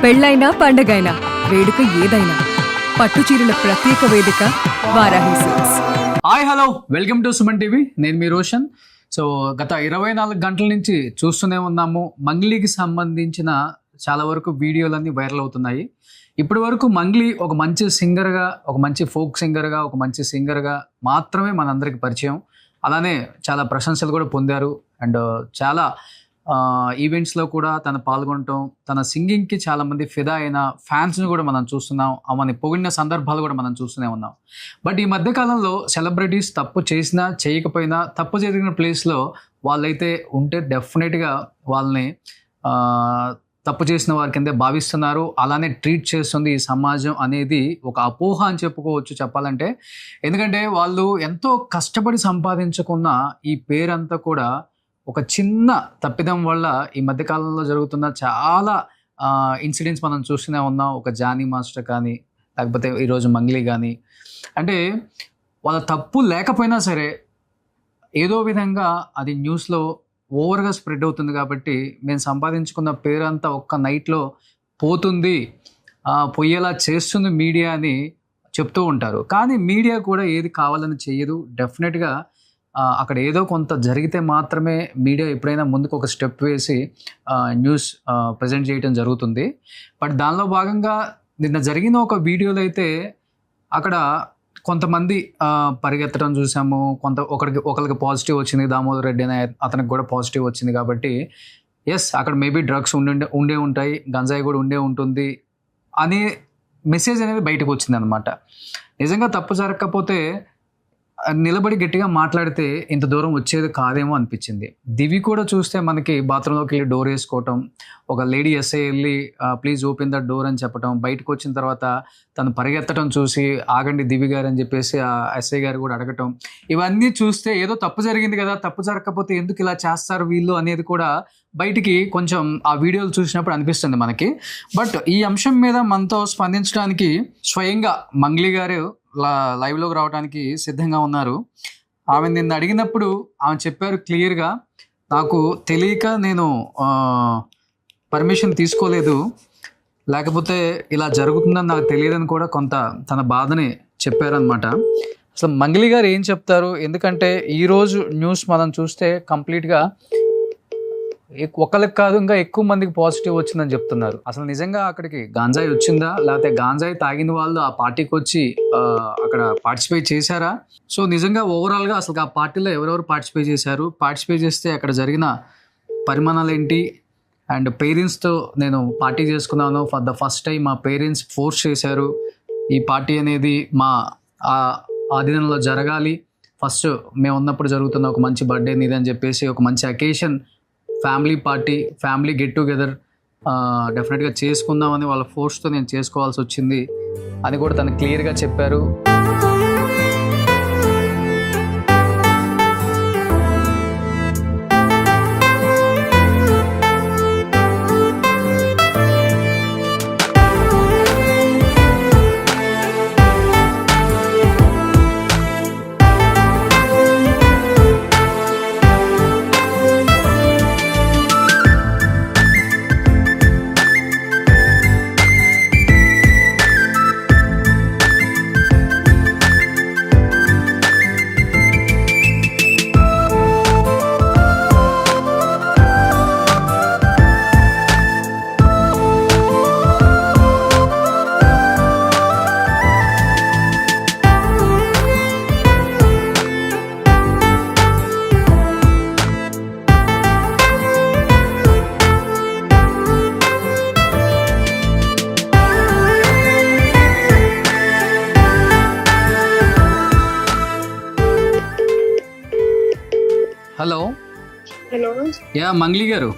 పెళ్ళైనా పండగైనా వేడుక ఏదైనా పట్టు చీరల ప్రత్యేక వేదిక Varahi silks. Hi hello welcome to Suman TV. నేను మీ రోషన్. సో గత 24 గంటల నుంచి చూస్తూనే ఉన్నాము. మంగ్లీకి సంబంధించిన చాలా వరకు వీడియోలన్నీ వైరల్ అవుతున్నాయి. ఇప్పటి వరకు మంగ్లీ ఒక మంచి సింగర్గా, ఒక మంచి ఫోక్ సింగర్గా, ఒక మంచి సింగర్గా మాత్రమే మనందరికి పరిచయం. అలానే చాలా ప్రశంసలు కూడా పొందారు. అండ్ చాలా ఈవెంట్స్లో కూడా తను పాల్గొనటం, తన సింగింగ్కి చాలామంది ఫిదా అయిన ఫ్యాన్స్ని కూడా మనం చూస్తున్నాం. ఆమెని పొగిడిన సందర్భాలు కూడా మనం చూస్తూనే ఉన్నాం. బట్ ఈ మధ్యకాలంలో సెలబ్రిటీస్ తప్పు చేసినా చేయకపోయినా, తప్పు జరిగిన ప్లేస్లో వాళ్ళైతే ఉంటే డెఫినెట్గా వాళ్ళని తప్పు చేసిన వారి కిందే భావిస్తున్నారు. అలానే ట్రీట్ చేస్తుంది ఈ సమాజం అనేది ఒక అపోహ అని చెప్పుకోవచ్చు చెప్పాలంటే. ఎందుకంటే వాళ్ళు ఎంతో కష్టపడి సంపాదించుకున్న ఈ పేరంతా కూడా ఒక చిన్న తప్పిదం వల్ల ఈ మధ్యకాలంలో జరుగుతున్న చాలా ఇన్సిడెంట్స్ మనం చూస్తూనే ఉన్నాం. ఒక జానీ మాస్టర్ కానీ, లేకపోతే ఈరోజు మంగ్లీ కానీ, అంటే వాళ్ళ తప్పు లేకపోయినా సరే ఏదో విధంగా అది న్యూస్లో ఓవర్గా స్ప్రెడ్ అవుతుంది. కాబట్టి మేము సంపాదించుకున్న పేరంతా ఒక్క నైట్లో పోతుంది, పోయేలా చేస్తుంది మీడియా అని చెప్తూ ఉంటారు. కానీ మీడియా కూడా ఏది కావాలని చెయ్యదు. డెఫినెట్గా అక్కడ ఏదో కొంత జరిగితే మాత్రమే మీడియా ఎప్పుడైనా ముందుకు ఒక స్టెప్ వేసి న్యూస్ ప్రజెంట్ చేయడం జరుగుతుంది. బట్ దానిలో భాగంగా నిన్న జరిగిన ఒక వీడియోలో అయితే అక్కడ కొంతమంది పరిగెత్తడం చూసాము. ఒకరికి పాజిటివ్ వచ్చింది, దామోదర్ రెడ్డి అనే అతనికి కూడా పాజిటివ్ వచ్చింది. కాబట్టి ఎస్, అక్కడ మేబీ డ్రగ్స్ ఉండే ఉంటాయి, గంజాయి కూడా ఉండే ఉంటుంది అనే మెసేజ్ అనేది బయటకు వచ్చింది అనమాట. నిజంగా తప్పు జరగకపోతే నిలబడి గట్టిగా మాట్లాడితే ఇంత దూరం వచ్చేది కాదేమో అనిపించింది. దివి కూడా చూస్తే మనకి బాత్రూంలోకి వెళ్ళి డోర్ వేసుకోవటం, ఒక లేడీ ఎస్ఐ వెళ్ళి ప్లీజ్ ఓపెన్ ద డోర్ అని చెప్పటం, బయటకు వచ్చిన తర్వాత తను పరిగెత్తడం చూసి ఆగండి దివి గారు అని చెప్పేసి ఆ ఎస్ఐ గారు కూడా అడగటం, ఇవన్నీ చూస్తే ఏదో తప్పు జరిగింది కదా, తప్పు జరగకపోతే ఎందుకు ఇలా చేస్తారు వీళ్ళు అనేది కూడా బయటికి కొంచెం ఆ వీడియోలు చూసినప్పుడు అనిపిస్తుంది మనకి. బట్ ఈ అంశం మీద మనతో స్పందించడానికి స్వయంగా మంగ్లీ గారు లైవ్లోకి రావడానికి సిద్ధంగా ఉన్నారు. ఆమె నిన్ను అడిగినప్పుడు ఆమె చెప్పారు క్లియర్గా, నాకు తెలియక నేను పర్మిషన్ తీసుకోలేదు, లేకపోతే ఇలా జరుగుతుందని నాకు తెలియదని కూడా కొంత తన బాధని చెప్పారనమాట. అసలు మంగ్లీ గారు ఏం చెప్తారు? ఎందుకంటే ఈరోజు న్యూస్ మనం చూస్తే కంప్లీట్గా ఒకరికి కాదు ఇంకా ఎక్కువ మందికి పాజిటివ్ వచ్చిందని చెప్తున్నారు. అసలు నిజంగా అక్కడికి గాంజాయి వచ్చిందా, లేకపోతే గాంజాయి తాగిన వాళ్ళు ఆ పార్టీకి వచ్చి అక్కడ పార్టిసిపేట్ చేశారా? సో నిజంగా ఓవరాల్గా అసలు ఆ పార్టీలో ఎవరెవరు పార్టిసిపేట్ చేశారు, పార్టిసిపేట్ చేస్తే అక్కడ జరిగిన పరిమాణాలు ఏంటి? అండ్ పేరెంట్స్తో నేను పార్టీ చేసుకున్నాను ఫర్ ద ఫస్ట్ టైం, మా పేరెంట్స్ ఫోర్స్ చేశారు ఈ పార్టీ అనేది మా ఆధీనంలో జరగాలి, ఫస్ట్ మేము ఉన్నప్పుడు జరుగుతున్న ఒక మంచి బర్త్డే నీది అని చెప్పేసి ఒక మంచి occasion, family party, family get together డెఫినెట్గా చేసుకుందామని వాళ్ళ ఫోర్స్తో నేను చేసుకోవాల్సి వచ్చింది అని కూడా తను క్లియర్గా చెప్పారు. హలో హలో, యా మంగ్లీ గారు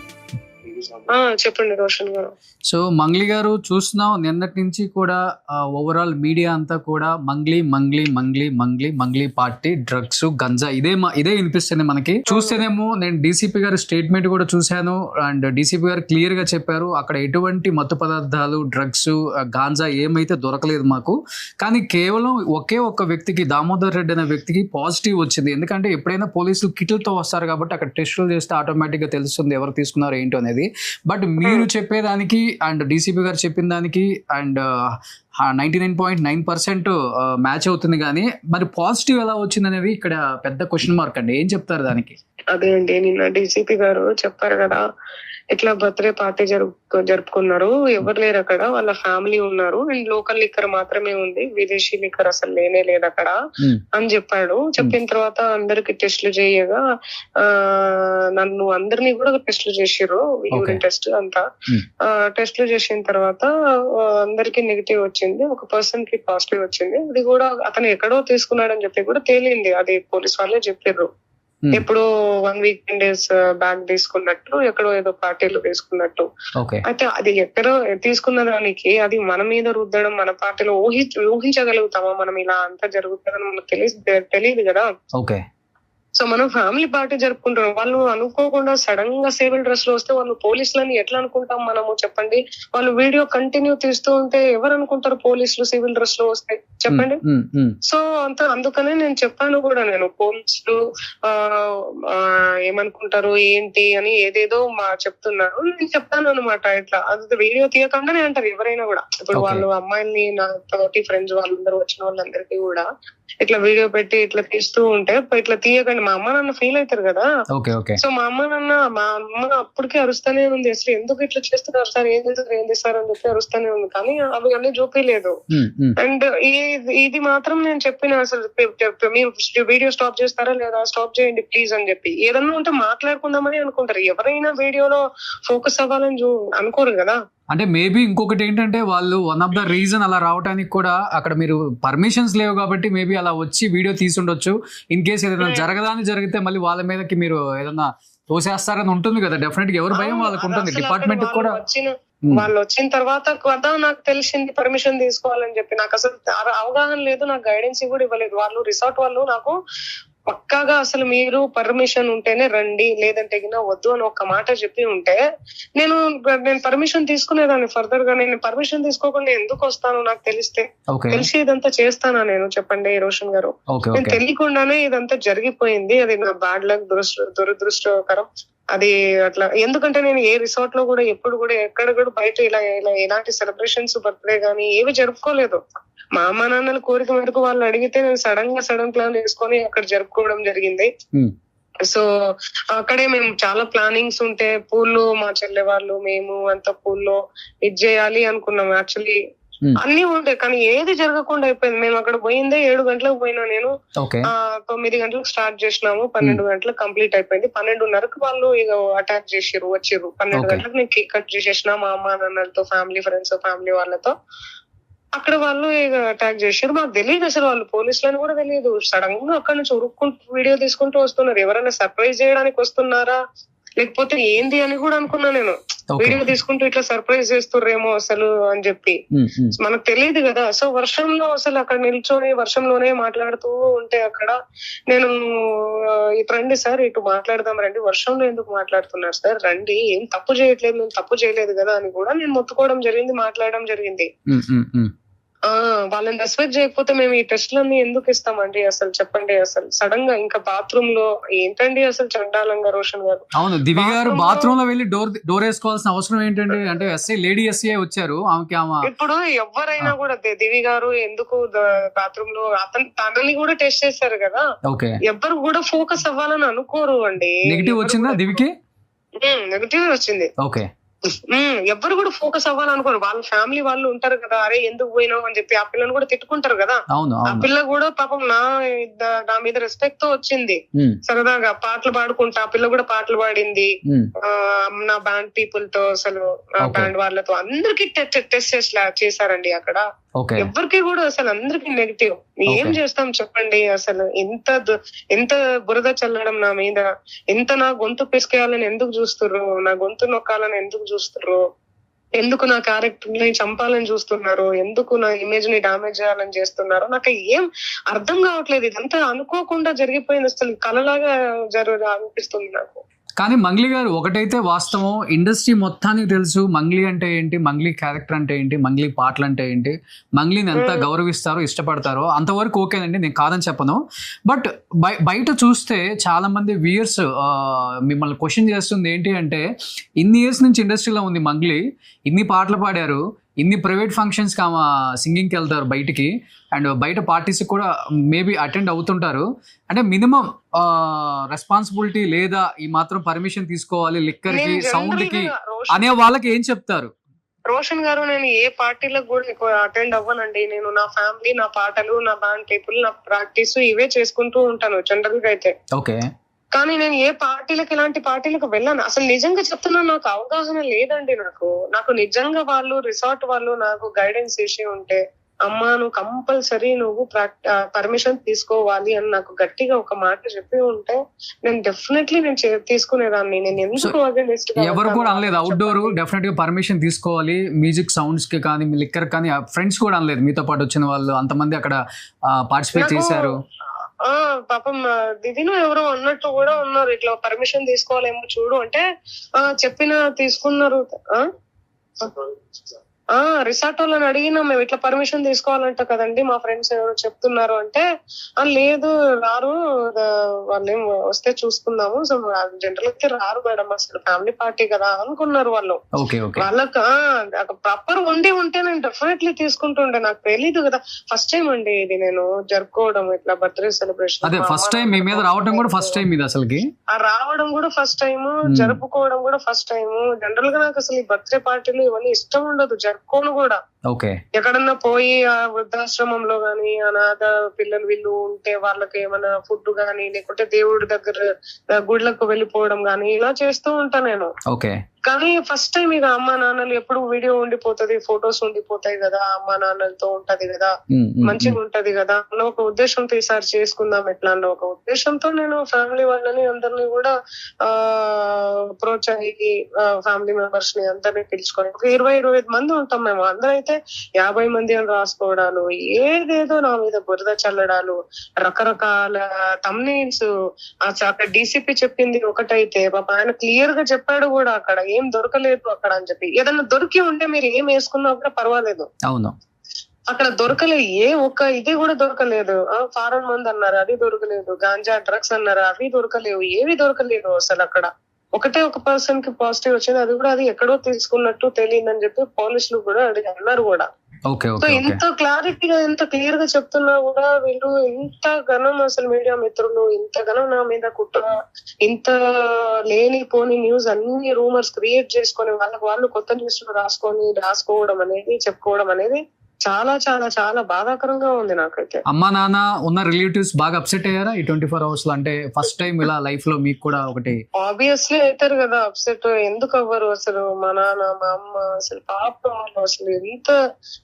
చెప్పండి రోషన్ గారు. సో మంగ్లీ గారు చూస్తున్నాం నిన్నటి నుంచి కూడా ఓవరాల్ మీడియా అంతా కూడా మంగ్లీ మంగ్లీ మంగ్లీ మంగ్లీ మంగ్లీ పార్టీ, డ్రగ్స్, గంజా ఇదే వినిపిస్తుంది మనకి. చూస్తేనేమో నేను డీసీపీ గారి స్టేట్మెంట్ కూడా చూశాను. అండ్ డీసీపీ గారు క్లియర్ గా చెప్పారు అక్కడ ఎటువంటి మత్తు పదార్థాలు, డ్రగ్స్, గాంజా ఏమైతే దొరకలేదు మాకు. కానీ కేవలం ఒకే ఒక్క వ్యక్తికి, దామోదర్ రెడ్డి అనే వ్యక్తికి పాజిటివ్ వచ్చింది. ఎందుకంటే ఎప్పుడైనా పోలీసులు కిట్లతో వస్తారు కాబట్టి అక్కడ టెస్టులు చేస్తే ఆటోమేటిక్ గా తెలుస్తుంది ఎవరు తీసుకున్నారు ఏంటో అనేది. బట్ మీరు చెప్పేదానికి అండ్ డీసీపీ గారు చెప్పిన దానికి అండ్ 99.9% మ్యాచ్ అవుతుంది, కానీ మరి పాజిటివ్ ఎలా వచ్చింది అనేది ఇక్కడ పెద్ద క్వశ్చన్ మార్క్ అండి. ఏం చెప్తారు దానికి? అదే అండి, నిన్న డీసీపీ గారు చెప్పారు కదా, ఇట్లా బర్త్డే పార్టీ జరుపుకున్నారు, ఎవరు లేరు అక్కడ, వాళ్ళ ఫ్యామిలీ ఉన్నారు అండ్ లోకల్ లిక్కర్ మాత్రమే ఉంది, విదేశీ లిక్కర్ అసలు లేనే లేదు అక్కడ అని చెప్పాడు. చెప్పిన తర్వాత అందరికి టెస్టులు చేయగా నన్ను అందరినీ కూడా టెస్టులు చేసిర్రు, యూరిన్ టెస్ట్ అంతా టెస్టులు చేసిన తర్వాత అందరికి నెగిటివ్ వచ్చింది, ఒక పర్సన్ కి పాజిటివ్ వచ్చింది. అది కూడా అతను ఎక్కడో తీసుకున్నాడని చెప్పి కూడా తేలింది, అది పోలీస్ వాళ్ళే చెప్పారు. ఎప్పుడో 1 week 10 days బ్యాక్ తీసుకున్నట్టు, ఎక్కడో ఏదో పార్టీలో తీసుకున్నట్టు. అయితే అది ఎక్కడో తీసుకున్న దానికి అది మన మీద రుద్దడం, మన పార్టీలో ఊహించగలుగుతామా మనం ఇలా అంతా జరుగుతుందని మనకు తెలియదు కదా. సో మనం ఫ్యామిలీ పార్టీ జరుపుకుంటున్నాం, వాళ్ళు అనుకోకుండా సడన్ గా సివిల్ డ్రెస్ లో వస్తే వాళ్ళు పోలీసులని ఎట్లా అనుకుంటాం మనము చెప్పండి? వాళ్ళు వీడియో కంటిన్యూ తీస్తూ ఉంటే ఎవరు అనుకుంటారు పోలీసులు సివిల్ డ్రెస్ లో వస్తే చెప్పండి? సో అందుకనే నేను చెప్పాను కూడా, నేను పోలీసులు ఏమనుకుంటారు ఏంటి అని ఏదేదో చెప్తున్నారు. నేను చెప్తాను అనమాట, ఇట్లా అది వీడియో తీయకుండానే అంటారు ఎవరైనా కూడా. ఇప్పుడు వాళ్ళు అమ్మాయిల్ని, నా తోటి ఫ్రెండ్స్ వాళ్ళందరూ వచ్చిన వాళ్ళందరికీ కూడా ఇట్లా వీడియో పెట్టి ఇట్లా తీస్తూ ఉంటే ఇట్లా తీయకండి, మా అమ్మ నాన్న ఫీల్ అవుతారు కదా. సో మా అమ్మ అప్పటికే అరుస్తానే ఉంది, అసలు ఎందుకు ఇట్లా చేస్తున్నారు సార్, ఏం చేస్తారు అని చెప్పి అరుస్తానే ఉంది, కానీ అవి అన్ని చూపించలేదు. అండ్ ఇది మాత్రం నేను చెప్పిన, అసలు మీరు వీడియో స్టాప్ చేస్తారా లేదా, స్టాప్ చేయండి ప్లీజ్ అని చెప్పి. ఏదన్నా ఉంటే మాట్లాడుకుందామని అనుకుంటారు, ఎవరైనా వీడియోలో ఫోకస్ అవ్వాలని అనుకోరు కదా. అంటే మేబీ ఇంకొకటి ఏంటంటే వాళ్ళు వన్ ఆఫ్ ద రీజన్ అలా రావడానికి కూడా అక్కడ మీరు పర్మిషన్స్ లేవు కాబట్టి మేబీ అలా వచ్చి వీడియో తీసుండొచ్చు. ఇన్ కేసు ఏదైనా జరగదాని జరిగితే మళ్ళీ వాళ్ళ మీదకి మీరు ఏదన్నా తోసేస్తారని ఉంటుంది కదా. డెఫినెట్ గా ఎవరు భయం వాళ్ళకు ఉంటుంది, డిపార్ట్మెంట్ కూడా. వాళ్ళు వచ్చిన తర్వాత కదా నాకు తెలిసింది పర్మిషన్ తీసుకోవాలని చెప్పి. నాకు అసలు అవగాహన లేదు, నాకు గైడెన్స్ కూడా ఇవ్వలేదు వాళ్ళు. రిసార్ట్ వాళ్ళు నాకు పక్కాగా అసలు మీరు పర్మిషన్ ఉంటేనే రండి, లేదంటే వద్దు అని ఒక మాట చెప్పి ఉంటే నేను పర్మిషన్ తీసుకునేదాన్ని. ఫర్దర్ గా నేను పర్మిషన్ తీసుకోకుండా ఎందుకు వస్తాను, నాకు తెలిసి ఇదంతా చేస్తానా నేను చెప్పండి రోషన్ గారు? నేను తెలియకుండానే ఇదంతా జరిగిపోయింది. అది నా బ్యాడ్ లక్, దురదృష్టకరం అది అట్లా. ఎందుకంటే నేను ఏ రిసార్ట్ లో కూడా ఎప్పుడు కూడా ఎక్కడ కూడా బయట ఇలా ఎలాంటి సెలబ్రేషన్స్ బర్త్డే గానీ ఏవి జరుపుకోలేదు. మా అమ్మ నాన్నల కోరిక మేరకు వాళ్ళు అడిగితే నేను సడన్ ప్లాన్ వేసుకొని అక్కడ జరుపుకోవడం జరిగింది. సో అక్కడే మేము చాలా ప్లానింగ్స్ ఉంటే, పూల్లో మా చెల్లె వాళ్ళు మేము అంతా పూల్లో ఇది చేయాలి అనుకున్నాం. యాక్చువల్లీ అన్ని ఉండే, కానీ ఏది జరగకుండా అయిపోయింది. మేము అక్కడ పోయిందే 7 గంటలకు పోయినా నేను, 9 గంటలకు స్టార్ట్ చేసినాము, 12 గంటలకు కంప్లీట్ అయిపోయింది. 12:30కు వాళ్ళు ఇక అటాక్ చేసిర్రు, వచ్చిర్రు. 12 గంటలకు నేను కేక్ కట్ చేసేసిన మా అమ్మ నాన్నలతో, ఫ్యామిలీ ఫ్రెండ్స్, ఫ్యామిలీ వాళ్ళతో. అక్కడ వాళ్ళు ఇక అటాక్ చేశారు. మాకు తెలియదు అసలు, వాళ్ళు పోలీసులని కూడా తెలియదు. సడన్ గా అక్కడ నుంచి ఉరుక్కుంటూ వీడియో తీసుకుంటూ వస్తున్నారు. ఎవరైనా సర్ప్రైజ్ చేయడానికి వస్తున్నారా లేకపోతే ఏంది అని కూడా అనుకున్నా నేను. వీడియో తీసుకుంటూ ఇట్లా సర్ప్రైజ్ చేస్తుర్రేమో అసలు అని చెప్పి. మనకు తెలియదు కదా. సో వర్షంలో అసలు అక్కడ నిల్చొని వర్షంలోనే మాట్లాడుతూ ఉంటే అక్కడ నేను, ఇటు రండి సార్, ఇటు మాట్లాడదాం రండి, వర్షంలో ఎందుకు మాట్లాడుతున్నారు సార్, రండి, ఏం తప్పు చేయట్లేదు, మేము తప్పు చేయలేదు కదా అని కూడా నేను మొత్తుకోవడం జరిగింది, మాట్లాడడం జరిగింది. వాళ్ళని రెస్పెక్ట్ చేయకపోతే మేము ఈ టెస్ట్లన్నీ ఎందుకు ఇస్తామండి అసలు చెప్పండి? అసలు సడన్ గా ఇంకా బాత్రూమ్ లో ఏంటండి అసలు చండాలంగా రోషన్ గారు. అవును, దివి గారు బాత్రూమ్ లో వెళ్ళి డోర్ వేసుకోవాల్సిన అవసరం ఏంటండి? అంటే లేడీ ఎస్ఐ వచ్చారు, ఇప్పుడు ఎవరైనా కూడా దివి గారు ఎందుకు బాత్రూమ్ లో తనని కూడా టెస్ట్ చేశారు కదా. ఎవ్వరు కూడా ఫోకస్ అవ్వాలని అనుకోరు అండి. నెగిటివ్ వచ్చిందా దివికి? నెగిటివ్ వచ్చింది. ఎవ్వరు కూడా ఫోకస్ అవ్వాలనుకోరు. వాళ్ళ ఫ్యామిలీ వాళ్ళు ఉంటారు కదా, అరే ఎందుకు పోయినావు అని చెప్పి ఆ పిల్లని కూడా తిట్టుకుంటారు కదా. ఆ పిల్ల కూడా పాపం నా మీద రెస్పెక్ట్ తో వచ్చింది, సరదాగా పాటలు పాడుకుంటా. ఆ పిల్ల కూడా పాటలు పాడింది నా బ్యాండ్ పీపుల్ తో, అసలు బ్యాండ్ వాళ్ళతో అందరికి టెస్ట్ చేశారండి అక్కడ. ఎవ్వరికి కూడా అసలు అందరికి నెగిటివ్. ఏం చేస్తాం చెప్పండి? అసలు ఎంత బురద చల్లడం నా మీద, ఎంత నా గొంతు పిసికేయాలని ఎందుకు చూస్తుర్రు, నా గొంతు నొక్కాలని ఎందుకు చూస్తుర్రు, ఎందుకు నా క్యారెక్టర్ ని చంపాలని చూస్తున్నారు, ఎందుకు నా ఇమేజ్ ని డామేజ్ చేయాలని చేస్తున్నారు, నాకు ఏం అర్థం కావట్లేదు. ఇదంతా అనుకోకుండా జరిగిపోయింది, అసలు కలలాగా అనిపిస్తుంది నాకు. కానీ మంగ్లీ గారు ఒకటైతే వాస్తవం, ఇండస్ట్రీ మొత్తానికి తెలుసు మంగ్లీ అంటే ఏంటి, మంగ్లీ క్యారెక్టర్ అంటే ఏంటి, మంగ్లీ పాటలు అంటే ఏంటి, మంగ్లీని ఎంత గౌరవిస్తారో ఇష్టపడతారో అంతవరకు ఓకేనండి, నేను కాదని చెప్పను. బట్ బయట చూస్తే చాలా మంది వ్యూయర్స్ మిమ్మల్ని క్వశ్చన్ చేస్తుంది ఏంటి అంటే, ఇన్ని ఇయర్స్ నుంచి ఇండస్ట్రీలో ఉంది మంగ్లీ, ఇన్ని పాటలు పాడారు, ఇన్ని ప్రైవేట్ ఫంక్షన్స్కి ఆమె సింగింగ్కి వెళ్తారు బయటికి, అండ్ బయట పార్టీస్ కూడా మేబీ అటెండ్ అవుతుంటారు. అంటే మినిమం రెస్పాన్సిబిలిటీ లేదా, ఈ మాత్రం పర్మిషన్ తీసుకోవాలి లిక్కర్కి, సౌండ్కి అనే వాళ్ళకి ఏం చెప్తారు? రోషన్ గారు, నేను ఏ పార్టీలకు కూడా ఎక్కువ అటెండ్ అవ్వనండి. నేను నా ఫ్యామిలీ, నా పాటలు, నా బ్యాండ్ పీపుల్, నా ప్రాక్టీస్ ఇవే చేసుకుంటూ ఉంటాను జనరల్ గా అయితే. ఓకే. కానీ నేను ఏ పార్టీలకు, ఇలాంటి పార్టీలకు వెళ్ళాను. అసలు నిజంగా చెప్తున్నాను, నాకు అవగాహన లేదండి. నాకు నిజంగా వాళ్ళు రిసార్ట్ వాళ్ళు నాకు గైడెన్స్ చేసి ఉంటే, అమ్మా నువ్వు కంపల్సరీ నువ్వు పర్మిషన్ తీసుకోవాలి అని నాకు గట్టిగా ఒక మాట చెప్పి ఉంటే నేను డెఫినెట్లీ తీసుకునేదాన్ని. నేను ఎందుకు ఎవరు కూడా అనలేదు అవుట్డోర్ డెఫినెట్ గా పర్మిషన్ తీసుకోవాలి, మ్యూజిక్ సౌండ్స్ కి కానీ లిక్కర్ కానీ? ఫ్రెండ్స్ కూడా అనలేదు మీతో పాటు వచ్చిన వాళ్ళు అంతమంది అక్కడ పార్టిసిపేట్ చేశారు? పాపం దిదిను ఎవరో అన్నట్టు కూడా ఉన్నారు, ఇట్లా పర్మిషన్ తీసుకోవాలేమో చూడు అంటే తీసుకున్నారు. రిసార్ట్ వాళ్ళని అడిగినా, మేము ఇట్లా పర్మిషన్ తీసుకోవాలంట కదండి, మా ఫ్రెండ్స్ ఎవరో చెప్తున్నారు అంటే, లేదు రారు, వాళ్ళేం వస్తే చూసుకుందాము, సో జనరల్ గా రారు మేడం, అసలు ఫ్యామిలీ పార్టీ కదా అనుకున్నారు వాళ్ళు. వాళ్ళకి ప్రాపర్ ఉండి ఉంటే నేను డెఫినెట్లీ తీసుకుంటుండే. నాకు తెలీదు కదా, ఫస్ట్ టైం అండి ఇది నేను జరుపుకోవడం, ఇట్లా బర్త్డే సెలబ్రేషన్ ఫస్ట్ టైం. మీ మీద రావడం కూడా ఫస్ట్ టైం, ఇది అసలుకి రావడం కూడా ఫస్ట్ టైం, జరుపుకోవడం కూడా ఫస్ట్ టైం. జనరల్ గా నాకు అసలు ఈ బర్త్డే పార్టీలు ఇవన్నీ ఇష్టం ఉండదు, జరుపుకోను కూడా. ఎక్కడన్నా పోయి ఆ వృద్ధాశ్రమంలో గాని, అనాథ పిల్లలు వీళ్ళు ఉంటే వాళ్ళకి ఏమైనా ఫుడ్ గానీ, లేకుంటే దేవుడి దగ్గర గుడ్లకు వెళ్ళిపోవడం గానీ ఇలా చేస్తూ ఉంటా నేను. కానీ ఫస్ట్ టైం ఇక అమ్మా నాన్నలు ఎప్పుడు వీడియో ఉండిపోతుంది, ఫొటోస్ ఉండిపోతాయి కదా, అమ్మా నాన్నలతో ఉంటది కదా, మంచిగా ఉంటది కదా అన్న ఒక ఉద్దేశంతో ఈసారి చేసుకుందాం ఎట్లా అన్న ఒక ఉద్దేశంతో నేను ఫ్యామిలీ వాళ్ళని అందరినీ కూడా అప్రోచ్ అయ్యి, ఫ్యామిలీ మెంబర్స్ ని అందరినీ పిలుచుకొని ఒక 20-25 మంది ఉంటాం మేము. అందరైతే 50 మంది అని రాసుకోవడాలు, ఏదేదో నా మీద బురద చల్లడాలు, రకరకాల థంబ్నెయిల్స్. అక్కడ డీసీపీ చెప్పింది ఒకటైతే పాప ఆయన క్లియర్ గా చెప్పాడు కూడా, అక్కడ ఏం దొరకలేదు అక్కడ అని చెప్పి. ఏదన్నా దొరికి ఉంటే మీరు ఏం వేసుకున్నా కూడా పర్వాలేదు, అవును అక్కడ దొరకలేదు. ఏ ఒక్క ఇది కూడా దొరకలేదు. ఫారెన్ మంది అన్నారు, అది దొరకలేదు. గాంజా డ్రగ్స్ అన్నారు, అవి దొరకలేవు. ఏవి దొరకలేదు అసలు. అక్కడ ఒకటే ఒక పర్సన్ కి పాజిటివ్ వచ్చింది, అది కూడా అది ఎక్కడో తీసుకున్నట్టు తెలియదని చెప్పి పోలీసులు కూడా అన్నారు కూడా. సో ఇంత క్లారిటీగా, ఎంత క్లియర్ గా చెప్తున్నా కూడా వీళ్ళు ఇంత ఘనం, అసలు మీడియా మిత్రులు ఇంత ఘనం నా మీద కుట్ర, ఇంత లేనిపోని న్యూస్, అన్ని రూమర్స్ క్రియేట్ చేసుకొని వాళ్ళకి వాళ్ళు కొత్త న్యూస్ రాసుకోవడం అనేది, చెప్పుకోవడం అనేది చాలా చాలా చాలా బాధాకరంగా ఉంది నాకైతే. అమ్మా నాన్న ఉన్న రిలేటివ్స్ బాగా అప్సెట్ అయ్యారా ఈ 24 hours లో? అంటే ఫస్ట్ టైం ఇలా లైఫ్ లో మీకు కూడా ఒకటి ఆబ్వియస్లీ అవుతారు కదా అప్సెట్. ఎందుకు అవ్వరు అసలు? మా నాన్న, మా అమ్మ అసలు పాపం వాళ్ళు అసలు ఎంత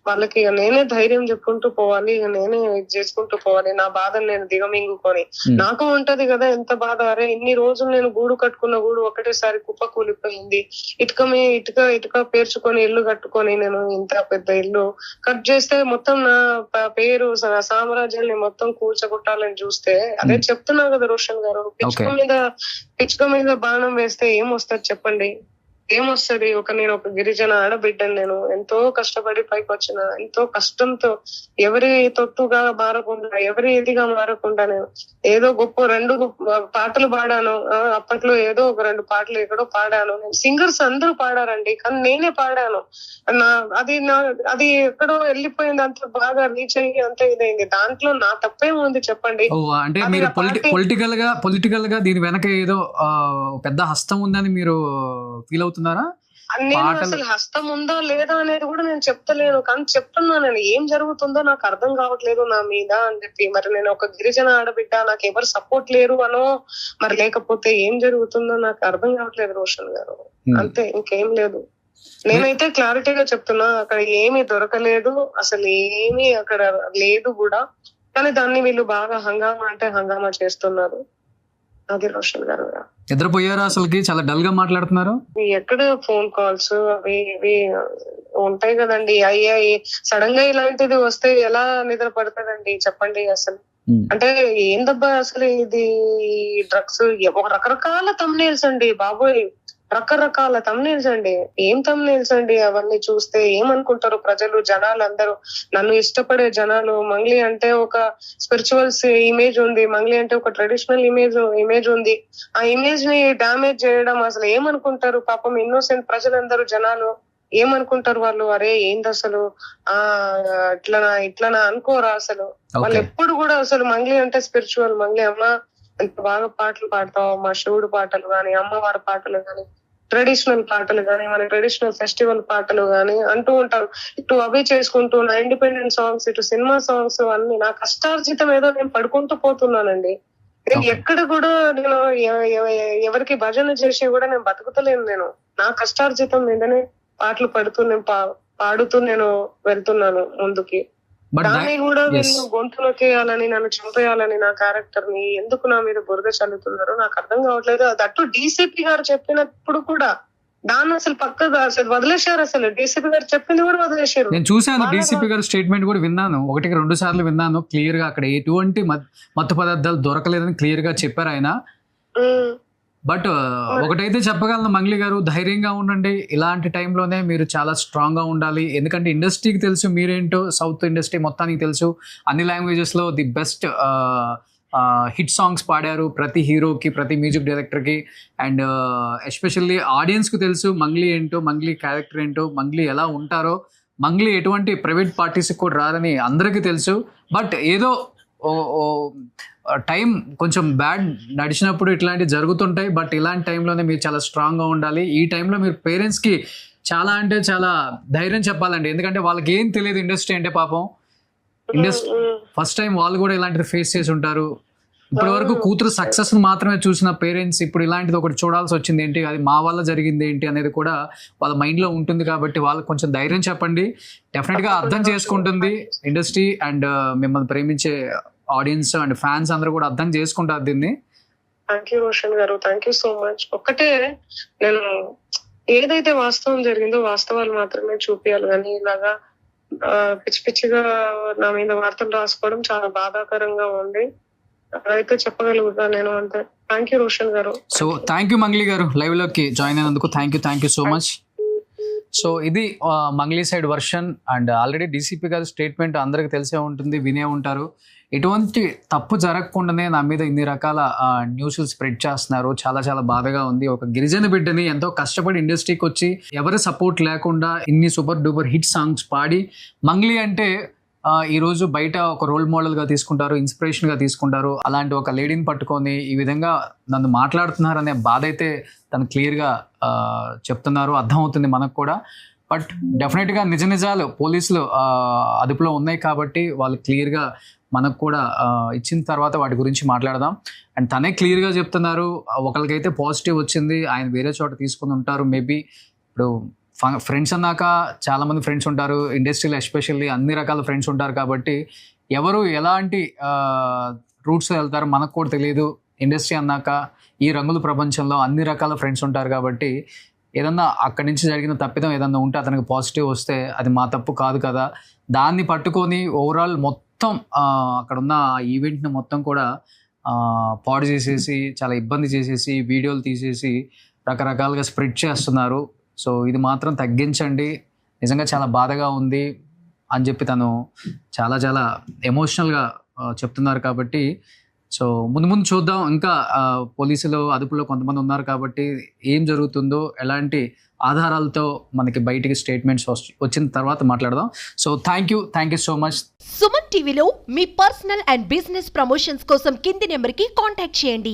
వాళ్ళకి నేనే ధైర్యం చెప్పుకుంటూ పోవాలి, నేనే ఇది చేసుకుంటూ పోవాలి, నా బాధను నేను దిగమింగుకొని. నాకు ఉంటది కదా ఎంత బాధ. అరే ఇన్ని రోజులు నేను గూడు కట్టుకున్న గూడు ఒకటేసారి కుప్ప కూలిపోయింది. ఇటుక పేర్చుకొని ఇల్లు కట్టుకొని నేను ఇంత పెద్ద ఇల్లు కట్ చేస్తే మొత్తం నా పేరు, నా సామ్రాజ్యాన్ని మొత్తం కూల్చగొట్టాలని చూస్తే, అదే చెప్తున్నా కదా రోషన్ గారు, పిచ్చుక మీద బాణం వేస్తే ఏమొస్తుంది చెప్పండి? ఏమొస్తుంది? నేను ఒక గిరిజన ఆడబిడ్డను, నేను ఎంతో కష్టపడి పైకి వచ్చిన, ఎంతో కష్టంతో ఎవరి తొట్టుగా మారకుండా, ఎవరి ఇదిగా మారకుండా నేను ఏదో గొప్ప 2 పాటలు పాడాను. అప్పట్లో ఏదో ఒక 2 పాటలు ఎక్కడో పాడాను. సింగర్స్ అందరూ పాడారండి, కానీ నేనే పాడాను. అది ఎక్కడో వెళ్ళిపోయింది, అంత బాగా రీచ్ అయ్యి అంత ఇదైంది. దాంట్లో నా తప్పేముంది చెప్పండి? అంటే మీరు పొలిటికల్ గా దీని వెనక ఏదో పెద్ద హస్తం ఉందని మీరు ఫీల్ అవుతున్నారా? నేను అసలు హస్తం ఉందా లేదా అనేది కూడా నేను చెప్తలేను, కానీ చెప్తున్నా నేను ఏం జరుగుతుందో నాకు అర్థం కావట్లేదు నా మీద అని చెప్పి. మరి నేను ఒక గిరిజన ఆడబిడ్డ, నాకు ఎవరు సపోర్ట్ లేరు అనో, మరి లేకపోతే ఏం జరుగుతుందో నాకు అర్థం కావట్లేదు రోషన్ గారు. అంతే, ఇంకేం లేదు. నేనైతే క్లారిటీగా చెప్తున్నా, అక్కడ ఏమీ దొరకలేదు, అసలు ఏమీ అక్కడ లేదు కూడా. కానీ దాన్ని వీళ్ళు బాగా హంగామా చేస్తున్నారు. అది రోషన్ గారు. నిద్రపోయారా అసలుకి? చాలా డల్ గా మాట్లాడుతున్నారు. ఎక్కడ ఫోన్ కాల్స్ అవి ఇవి ఉంటాయి కదండి. అయ్యాయి సడన్ గా ఇలాంటిది వస్తే ఎలా నిద్ర పడుతుందండి చెప్పండి? అసలు అంటే ఏందబ్బా అసలు ఇది డ్రగ్స్, ఒక రకరకాల తమ్నేల్స్ అండి బాబోయ్, రకరకాల తమ్నేల్స్ అండి. ఏం తమ్నేల్స్ అండి అవన్నీ చూస్తే? ఏమనుకుంటారు ప్రజలు, జనాలు అందరూ, నన్ను ఇష్టపడే జనాలు? మంగ్లీ అంటే ఒక స్పిరిచువల్స్ ఇమేజ్ ఉంది, మంగ్లీ అంటే ఒక ట్రెడిషనల్ ఇమేజ్ ఉంది. ఆ ఇమేజ్ ని డామేజ్ చేయడం అసలు ఏమనుకుంటారు? పాపం ఇన్నోసెంట్ ప్రజలందరూ, జనాలు ఏమనుకుంటారు వాళ్ళు? అరే ఏంది అసలు, ఇట్లనా అనుకోరా అసలు? వాళ్ళు ఎప్పుడు కూడా అసలు మంగ్లీ అంటే స్పిరిచువల్, మంగ్లీ అమ్మ ఎంత బాగా పాటలు పాడతావు, మా శివుడు పాటలు గాని, అమ్మవారి పాటలు గాని, ట్రెడిషనల్ పాటలు గాని, మన ట్రెడిషనల్ ఫెస్టివల్ పాటలు గాని అంటూ ఉంటారు. ఇటు అవి చేసుకుంటూ నా ఇండిపెండెంట్ సాంగ్స్, ఇటు సినిమా సాంగ్స్ అన్ని నా కష్టార్జితం ఏదో నేను పడుకుంటూ పోతున్నానండి. నేను ఎక్కడ కూడా నేను ఎవరికి భజన చేసి కూడా నేను బతుకుతలేను. నేను నా కష్టార్జితం మీదనే పాటలు పాడుతూ నేను వెళ్తున్నాను ముందుకి. దాన్ని కూడా వీళ్ళు గొంతు నొక్కేయాలని, నన్ను చంపేయాలని, నా క్యారెక్టర్ ని ఎందుకు నా మీద బురద చల్లుతున్నారో నాకు అర్థం కావట్లేదు. దట్టు డీసీపీ గారు చెప్పినప్పుడు కూడా దాన్ని అసలు పక్కగా అసలు వదిలేశారు. అసలు డీసీపీ గారు చెప్పింది కూడా వదిలేశారు. నేను చూసాను, డీసీపీ గారు స్టేట్మెంట్ కూడా విన్నాను, 1-2 సార్లు విన్నాను. క్లియర్ గా అక్కడ ఎటువంటి మత్తు పదార్థాలు దొరకలేదని క్లియర్ గా చెప్పారు ఆయన. బట్ ఒకటైతే చెప్పగలను మంగ్లీ గారు, ధైర్యంగా ఉండండి. ఇలాంటి టైంలోనే మీరు చాలా స్ట్రాంగ్ గా ఉండాలి. ఎందుకంటే ఇండస్ట్రీకి తెలుసు మీరేంటో, సౌత్ ఇండస్ట్రీ మొత్తానికి తెలుసు. అన్ని లాంగ్వేజెస్ లో ది బెస్ట్ హిట్ సాంగ్స్ పాడారు ప్రతి హీరోకి, ప్రతి మ్యూజిక్ డైరెక్టర్కి. అండ్ ఎస్పెషల్లీ ఆడియన్స్కి తెలుసు మంగ్లీ ఏంటో, మంగ్లీ క్యారెక్టర్ ఏంటో, మంగ్లీ ఎలా ఉంటారో. మంగ్లీ ఎటువంటి ప్రైవేట్ పార్టీస్కి కూడా రాదని అందరికీ తెలుసు. బట్ ఏదో టైం కొంచెం బ్యాడ్ నడిచినప్పుడు ఇట్లాంటివి జరుగుతుంటాయి. బట్ ఇలాంటి టైంలోనే మీరు చాలా స్ట్రాంగ్గా ఉండాలి. ఈ టైంలో మీరు పేరెంట్స్కి చాలా అంటే చాలా ధైర్యం చెప్పాలండి. ఎందుకంటే వాళ్ళకి ఏం తెలియదు ఇండస్ట్రీ అంటే. పాపం ఫస్ట్ టైం వాళ్ళు కూడా ఇలాంటిది ఫేస్ చేసి ఉంటారు. ఇప్పటి వరకు కూతురు సక్సెస్ మాత్రమే చూసిన పేరెంట్స్ ఇప్పుడు ఇలాంటిది ఒకటి చూడాల్సి వచ్చింది ఏంటి, అది మా వల్ల జరిగింది ఏంటి అనేది కూడా వాళ్ళ మైండ్లో ఉంటుంది. కాబట్టి వాళ్ళకి కొంచెం ధైర్యం చెప్పండి. డెఫినెట్గా అర్థం చేసుకుంటుంది ఇండస్ట్రీ. అండ్ మిమ్మల్ని ప్రేమించే ఆడియన్స్ అండ్ ఫ్యాన్స్ అందరూ కూడా అర్థం చేసుకుంటారు దీన్ని. థ్యాంక్ యూ రోషన్ గారు, థ్యాంక్ యూ సో మచ్. ఒక్కటే, నేను ఏదైతే వాస్తవం జరిగిందో వాస్తవాలు మాత్రమే చూపించాలి, కానీ ఇలాగా పిచ్చి పిచ్చిగా నా మీద వార్తలు రాసుకోవడం చాలా బాధాకరంగా ఉంది. అదైతే చెప్పగలుగుతా నేను, అంతే. థ్యాంక్ యూ రోషన్ గారు. సో థ్యాంక్ యూ మంగ్లీ గారు, లైవ్ లోకి జాయిన్ అయినందుకు thank you so much. So ఇది Mangli side version. And already DCP గారి స్టేట్మెంట్ అందరికి తెలిసే ఉంటుంది, వినే ఉంటారు. ఎటువంటి తప్పు జరగకుండానే నా మీద ఇన్ని రకాల న్యూస్లు స్ప్రెడ్ చేస్తున్నారు. చాలా చాలా బాధగా ఉంది. ఒక గిరిజన బిడ్డని ఎంతో కష్టపడి ఇండస్ట్రీకి వచ్చి ఎవరి సపోర్ట్ లేకుండా ఇన్ని సూపర్ డూపర్ హిట్ సాంగ్స్ పాడి, మంగ్లీ అంటే ఈరోజు బయట ఒక రోల్ మోడల్గా తీసుకుంటారు, ఇన్స్పిరేషన్గా తీసుకుంటారు. అలాంటి ఒక లేడీని పట్టుకొని ఈ విధంగా నన్ను మాట్లాడుతున్నారు అనే బాధ అయితే తను క్లియర్గా చెప్తున్నారు, అర్థమవుతుంది మనకు కూడా. బట్ డెఫినెట్గా నిజాలు పోలీసులు అదుపులో ఉన్నాయి కాబట్టి వాళ్ళు క్లియర్గా మనకు కూడా ఇచ్చిన తర్వాత వాటి గురించి మాట్లాడదాం. అండ్ తనే క్లియర్గా చెప్తున్నారు, ఒకరికైతే పాజిటివ్ వచ్చింది, ఆయన వేరే చోట తీసుకుని ఉంటారు. మేబీ ఇప్పుడు ఫ్రెండ్స్ అన్నాక చాలామంది ఫ్రెండ్స్ ఉంటారు ఇండస్ట్రీలో, ఎస్పెషల్లీ అన్ని రకాల ఫ్రెండ్స్ ఉంటారు. కాబట్టి ఎవరు ఎలాంటి రూట్స్ వెళ్తారో మనకు కూడా తెలియదు. ఇండస్ట్రీ అన్నాక ఈ రంగుల ప్రపంచంలో అన్ని రకాల ఫ్రెండ్స్ ఉంటారు. కాబట్టి ఏదన్నా అక్కడి నుంచి జరిగిన తప్పిదం ఏదన్నా ఉంటే అతనికి పాజిటివ్ వస్తే అది మా తప్పు కాదు కదా. దాన్ని పట్టుకొని ఓవరాల్ మొత్తం అక్కడ ఉన్న ఈవెంట్ని మొత్తం కూడా పాడు చేసేసి, చాలా ఇబ్బంది చేసేసి, వీడియోలు తీసేసి రకరకాలుగా స్ప్రెడ్ చేస్తున్నారు. సో ఇది మాత్రం తగ్గించండి, నిజంగా చాలా బాధగా ఉంది అని చెప్పి తను చాలా చాలా ఎమోషనల్గా చెప్తున్నారు. కాబట్టి సో ముందు చూద్దాం. ఇంకా పోలీసులు అదుపులో కొంతమంది ఉన్నారు కాబట్టి ఏం జరుగుతుందో, ఎలాంటి ఆధారాలతో మనకి బయటికి స్టేట్మెంట్స్ వచ్చిన తర్వాత మాట్లాడదాం. So thank you so much. Suman టీవీలో మీ పర్సనల్ అండ్ బిజినెస్ ప్రమోషన్స్ కోసం కింది నెంబర్కి కాంటాక్ట్ చేయండి.